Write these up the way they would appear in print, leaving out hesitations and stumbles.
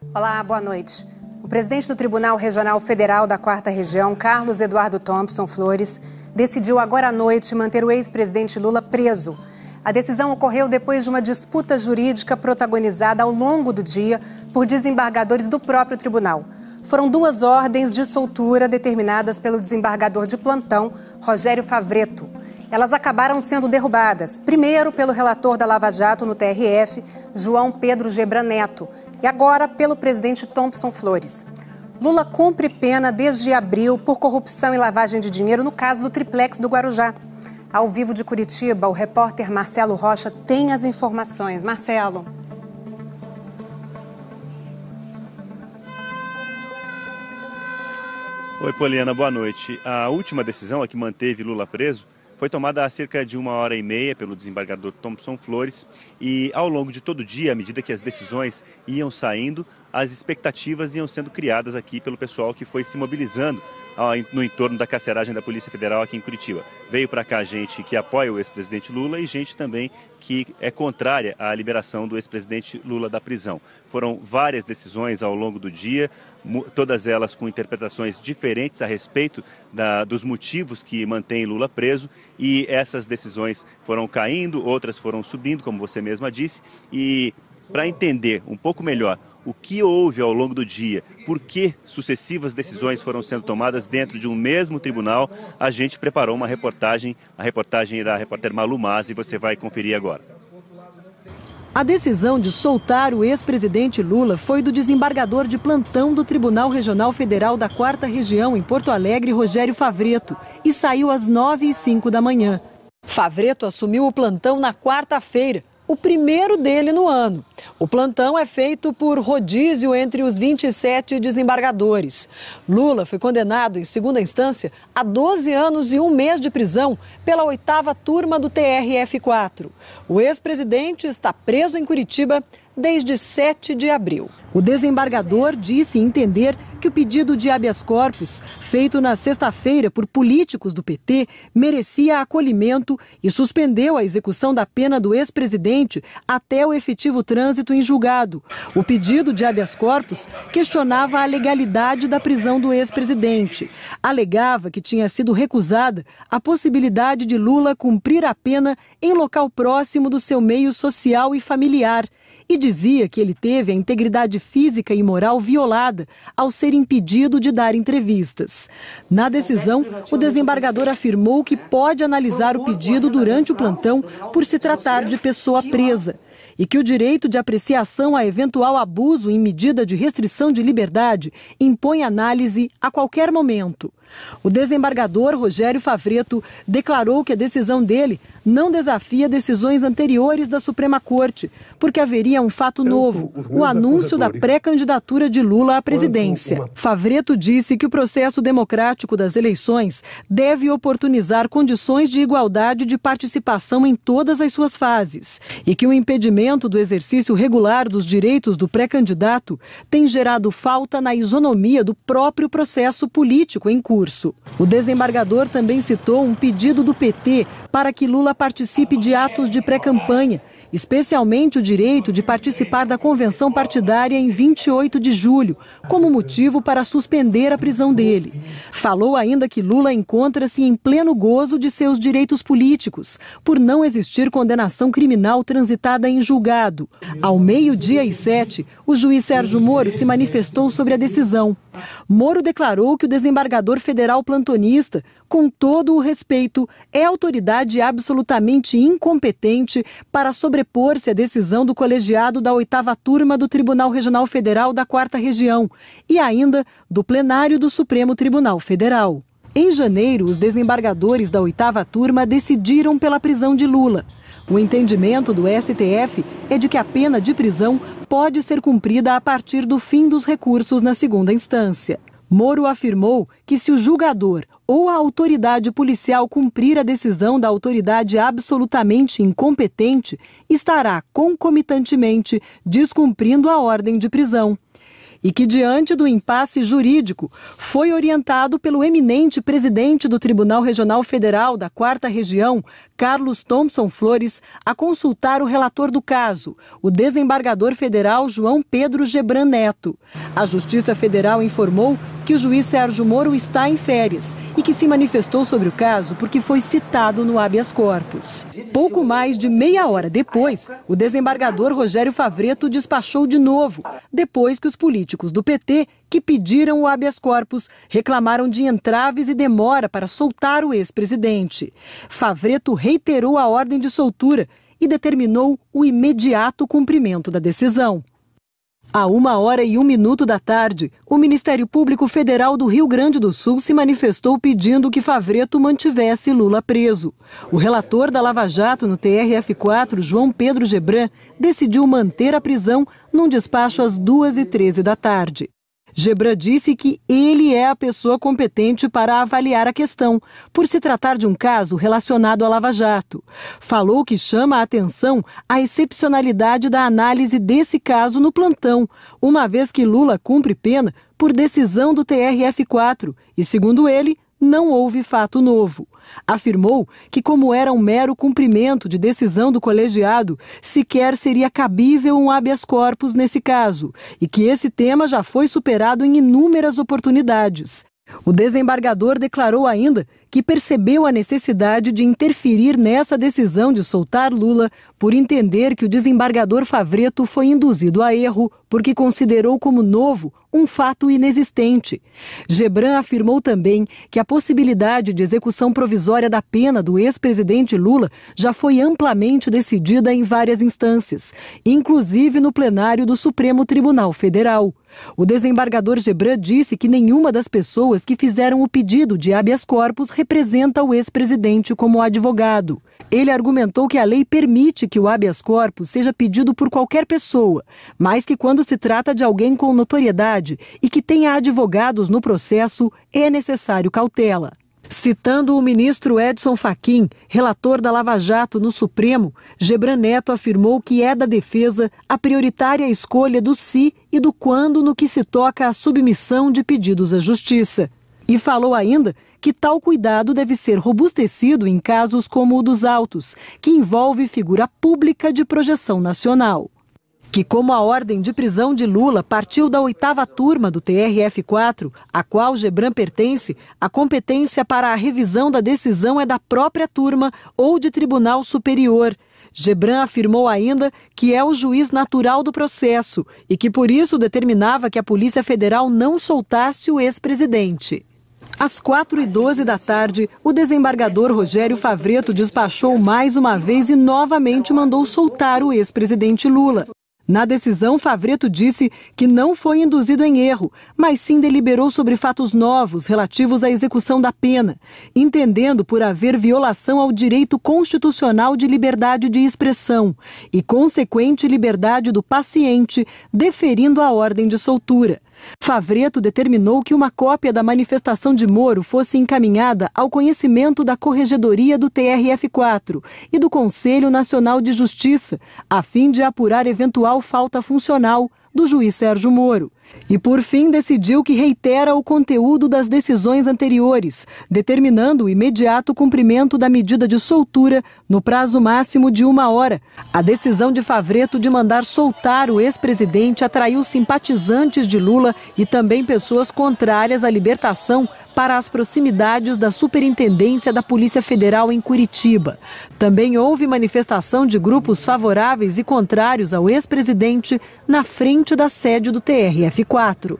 Olá, boa noite. O presidente do Tribunal Regional Federal da 4ª Região, Carlos Eduardo Thompson Flores, decidiu agora à noite manter o ex-presidente Lula preso. A decisão ocorreu depois de uma disputa jurídica protagonizada ao longo do dia por desembargadores do próprio tribunal. Foram 2 ordens de soltura determinadas pelo desembargador de plantão, Rogério Favretto. Elas acabaram sendo derrubadas, primeiro pelo relator da Lava Jato no TRF, João Pedro Gebran Neto, e agora pelo presidente Thompson Flores. Lula cumpre pena desde abril por corrupção e lavagem de dinheiro no caso do triplex do Guarujá. Ao vivo de Curitiba, o repórter Marcelo Rocha tem as informações. Marcelo. Oi, Poliana, boa noite. A última decisão, a que manteve Lula preso, foi tomada há cerca de 1h30 pelo desembargador Thompson Flores e ao longo de todo o dia, à medida que as decisões iam saindo, as expectativas iam sendo criadas aqui pelo pessoal que foi se mobilizando no entorno da carceragem da Polícia Federal aqui em Curitiba. Veio para cá gente que apoia o ex-presidente Lula e gente também que é contrária à liberação do ex-presidente Lula da prisão. Foram várias decisões ao longo do dia, todas elas com interpretações diferentes a respeito dos motivos que mantêm Lula preso, e essas decisões foram caindo, outras foram subindo, como você mesma disse, e para entender um pouco melhor o que houve ao longo do dia, por que sucessivas decisões foram sendo tomadas dentro de um mesmo tribunal, a gente preparou uma reportagem, a reportagem da repórter Malu Mazzi, você vai conferir agora. A decisão de soltar o ex-presidente Lula foi do desembargador de plantão do Tribunal Regional Federal da 4ª Região, em Porto Alegre, Rogério Favretto, e saiu às 9h05 da manhã. Favretto assumiu o plantão na quarta-feira, o primeiro dele no ano. O plantão é feito por rodízio entre os 27 desembargadores. Lula foi condenado em segunda instância a 12 anos e 1 mês de prisão pela 8ª turma do TRF4. O ex-presidente está preso em Curitiba desde 7 de abril. O desembargador disse entender que o pedido de habeas corpus, feito na sexta-feira por políticos do PT, merecia acolhimento e suspendeu a execução da pena do ex-presidente até o efetivo trânsito em julgado. O pedido de habeas corpus questionava a legalidade da prisão do ex-presidente. Alegava que tinha sido recusada a possibilidade de Lula cumprir a pena em local próximo do seu meio social e familiar. E dizia que ele teve a integridade física e moral violada ao ser impedido de dar entrevistas. Na decisão, o desembargador afirmou que pode analisar o pedido durante o plantão por se tratar de pessoa presa e que o direito de apreciação a eventual abuso em medida de restrição de liberdade impõe análise a qualquer momento. O desembargador Rogério Favretto declarou que a decisão dele não desafia decisões anteriores da Suprema Corte, porque haveria um fato novo, o anúncio da pré-candidatura de Lula à presidência. Favretto disse que o processo democrático das eleições deve oportunizar condições de igualdade de participação em todas as suas fases e que o impedimento do exercício regular dos direitos do pré-candidato tem gerado falta na isonomia do próprio processo político em curso. O desembargador também citou um pedido do PT para que Lula participe de atos de pré-campanha, especialmente o direito de participar da convenção partidária em 28 de julho, como motivo para suspender a prisão dele. Falou ainda que Lula encontra-se em pleno gozo de seus direitos políticos, por não existir condenação criminal transitada em julgado. Ao 12h07, o juiz Sérgio Moro se manifestou sobre a decisão. Moro declarou que o desembargador federal plantonista, com todo o respeito, é autoridade absolutamente incompetente para sobrepor-se à decisão do colegiado da 8ª turma do Tribunal Regional Federal da 4ª Região e ainda do plenário do Supremo Tribunal Federal. Em janeiro, os desembargadores da 8ª turma decidiram pela prisão de Lula. O entendimento do STF é de que a pena de prisão pode ser cumprida a partir do fim dos recursos na segunda instância. Moro afirmou que se o julgador ou a autoridade policial cumprir a decisão da autoridade absolutamente incompetente, estará concomitantemente descumprindo a ordem de prisão. e que, diante do impasse jurídico, foi orientado pelo eminente presidente do Tribunal Regional Federal da 4ª Região, Carlos Thompson Flores, a consultar o relator do caso, o desembargador federal João Pedro Gebran Neto. A Justiça Federal informou que o juiz Sérgio Moro está em férias e que se manifestou sobre o caso porque foi citado no habeas corpus. Pouco mais de meia hora depois, o desembargador Rogério Favreto despachou de novo, depois que os políticos do PT, que pediram o habeas corpus, reclamaram de entraves e demora para soltar o ex-presidente. Favreto reiterou a ordem de soltura e determinou o imediato cumprimento da decisão. À 1h01 da tarde, o Ministério Público Federal do Rio Grande do Sul se manifestou pedindo que Favreto mantivesse Lula preso. O relator da Lava Jato no TRF4, João Pedro Gebran, decidiu manter a prisão num despacho às 2h13 da tarde. Gebran disse que ele é a pessoa competente para avaliar a questão, por se tratar de um caso relacionado à Lava Jato. Falou que chama a atenção a excepcionalidade da análise desse caso no plantão, uma vez que Lula cumpre pena por decisão do TRF4 e, segundo ele, não houve fato novo. Afirmou que, como era um mero cumprimento de decisão do colegiado, sequer seria cabível um habeas corpus nesse caso e que esse tema já foi superado em inúmeras oportunidades. O desembargador declarou ainda que percebeu a necessidade de interferir nessa decisão de soltar Lula por entender que o desembargador Favreto foi induzido a erro porque considerou como novo um fato inexistente. Gebran afirmou também que a possibilidade de execução provisória da pena do ex-presidente Lula já foi amplamente decidida em várias instâncias, inclusive no plenário do Supremo Tribunal Federal. O desembargador Gebran disse que nenhuma das pessoas que fizeram o pedido de habeas corpus representa o ex-presidente como advogado. Ele argumentou que a lei permite que o habeas corpus seja pedido por qualquer pessoa, mas que quando se trata de alguém com notoriedade e que tenha advogados no processo, é necessário cautela. Citando o ministro Edson Fachin, relator da Lava Jato no Supremo, Gebran Neto afirmou que é da defesa a prioritária escolha do se e do quando no que se toca à submissão de pedidos à justiça. E falou ainda que tal cuidado deve ser robustecido em casos como o dos autos, que envolve figura pública de projeção nacional. Que como a ordem de prisão de Lula partiu da 8ª turma do TRF4, a qual Gebran pertence, a competência para a revisão da decisão é da própria turma ou de tribunal superior. Gebran afirmou ainda que é o juiz natural do processo e que por isso determinava que a Polícia Federal não soltasse o ex-presidente. Às 4h12 da tarde, o desembargador Rogério Favreto despachou mais uma vez e novamente mandou soltar o ex-presidente Lula. Na decisão, Favreto disse que não foi induzido em erro, mas sim deliberou sobre fatos novos relativos à execução da pena, entendendo por haver violação ao direito constitucional de liberdade de expressão e consequente liberdade do paciente, deferindo a ordem de soltura. Favreto determinou que uma cópia da manifestação de Moro fosse encaminhada ao conhecimento da Corregedoria do TRF4 e do Conselho Nacional de Justiça, a fim de apurar eventual falta funcional do juiz Sérgio Moro. E, por fim, decidiu que reitera o conteúdo das decisões anteriores, determinando o imediato cumprimento da medida de soltura no prazo máximo de 1 hora. A decisão de Favreto de mandar soltar o ex-presidente atraiu simpatizantes de Lula e também pessoas contrárias à libertação para as proximidades da Superintendência da Polícia Federal em Curitiba. Também houve manifestação de grupos favoráveis e contrários ao ex-presidente na frente da sede do TRF4.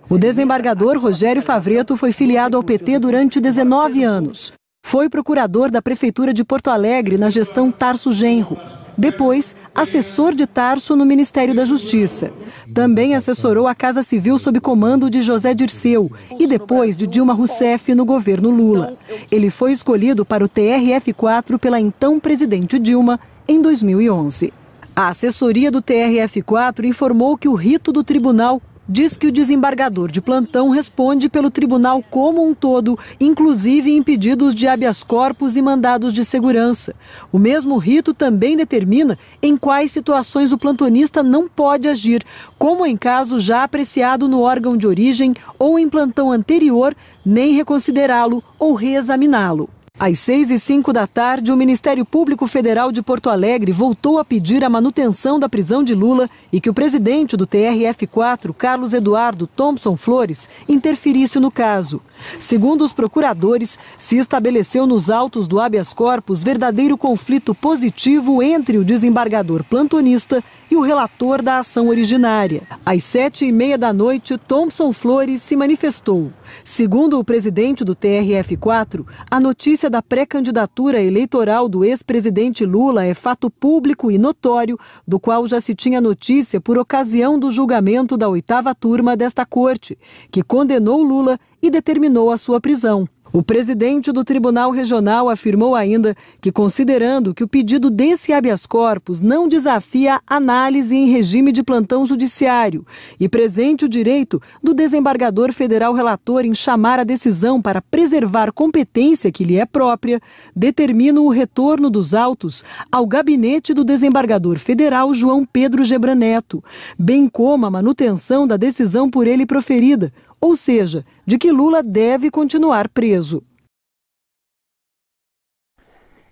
O desembargador Rogério Favreto foi filiado ao PT durante 19 anos. Foi procurador da Prefeitura de Porto Alegre na gestão Tarso Genro. Depois, assessor de Tarso no Ministério da Justiça. Também assessorou a Casa Civil sob comando de José Dirceu e depois de Dilma Rousseff no governo Lula. Ele foi escolhido para o TRF4 pela então presidente Dilma em 2011. A assessoria do TRF4 informou que o rito do tribunal diz que o desembargador de plantão responde pelo tribunal como um todo, inclusive em pedidos de habeas corpus e mandados de segurança. O mesmo rito também determina em quais situações o plantonista não pode agir, como em caso já apreciado no órgão de origem ou em plantão anterior, nem reconsiderá-lo ou reexaminá-lo. Às 6h05 da tarde, o Ministério Público Federal de Porto Alegre voltou a pedir a manutenção da prisão de Lula e que o presidente do TRF4, Carlos Eduardo Thompson Flores, interferisse no caso. Segundo os procuradores, se estabeleceu nos autos do habeas corpus verdadeiro conflito positivo entre o desembargador plantonista e o relator da ação originária. Às 7h30 da noite, Thompson Flores se manifestou. Segundo o presidente do TRF4, a notícia da pré-candidatura eleitoral do ex-presidente Lula é fato público e notório, do qual já se tinha notícia por ocasião do julgamento da 8ª turma desta corte, que condenou Lula e determinou a sua prisão. O presidente do Tribunal Regional afirmou ainda que, considerando que o pedido desse habeas corpus não desafia análise em regime de plantão judiciário e presente o direito do desembargador federal relator em chamar a decisão para preservar competência que lhe é própria, determina o retorno dos autos ao gabinete do desembargador federal João Pedro Gebran Neto, bem como a manutenção da decisão por ele proferida, ou seja, de que Lula deve continuar preso.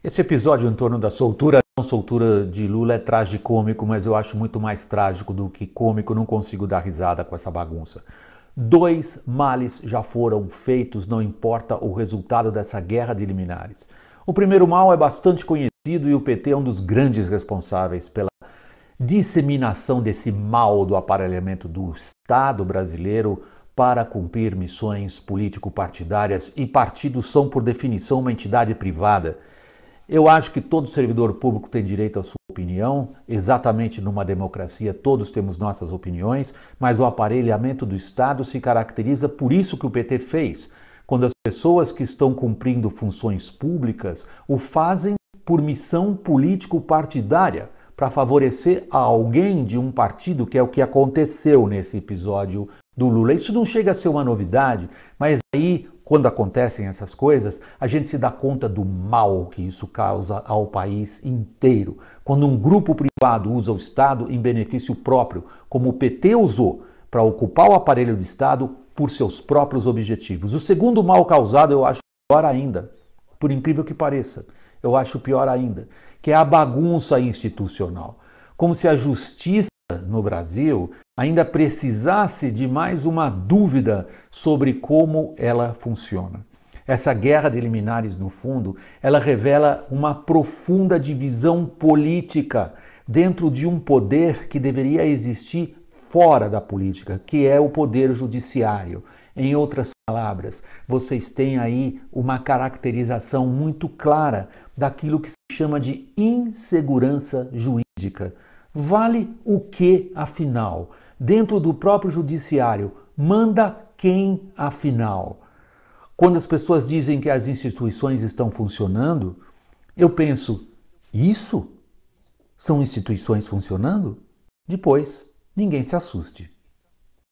Esse episódio em torno da soltura de Lula é tragicômico, mas eu acho muito mais trágico do que cômico, não consigo dar risada com essa bagunça. 2 males já foram feitos, não importa o resultado dessa guerra de liminares. O primeiro mal é bastante conhecido e o PT é um dos grandes responsáveis pela disseminação desse mal do aparelhamento do Estado brasileiro para cumprir missões político-partidárias, e partidos são, por definição, uma entidade privada. Eu acho que todo servidor público tem direito à sua opinião, exatamente numa democracia todos temos nossas opiniões, mas o aparelhamento do Estado se caracteriza por isso que o PT fez, quando as pessoas que estão cumprindo funções públicas o fazem por missão político-partidária, para favorecer a alguém de um partido, que é o que aconteceu nesse episódio do Lula. Isso não chega a ser uma novidade, mas aí, quando acontecem essas coisas, a gente se dá conta do mal que isso causa ao país inteiro. Quando um grupo privado usa o Estado em benefício próprio, como o PT usou, para ocupar o aparelho de Estado por seus próprios objetivos. O segundo mal causado eu acho pior ainda, por incrível que pareça. Eu acho pior ainda, que é a bagunça institucional. Como se a justiça no Brasil ainda precisasse de mais uma dúvida sobre como ela funciona. Essa guerra de liminares, no fundo, ela revela uma profunda divisão política dentro de um poder que deveria existir fora da política, que é o poder judiciário. Em outras palavras, vocês têm aí uma caracterização muito clara daquilo que se chama de insegurança jurídica. Vale o que, afinal? Dentro do próprio judiciário, manda quem, afinal? Quando as pessoas dizem que as instituições estão funcionando, eu penso, isso? São instituições funcionando? Depois, ninguém se assuste.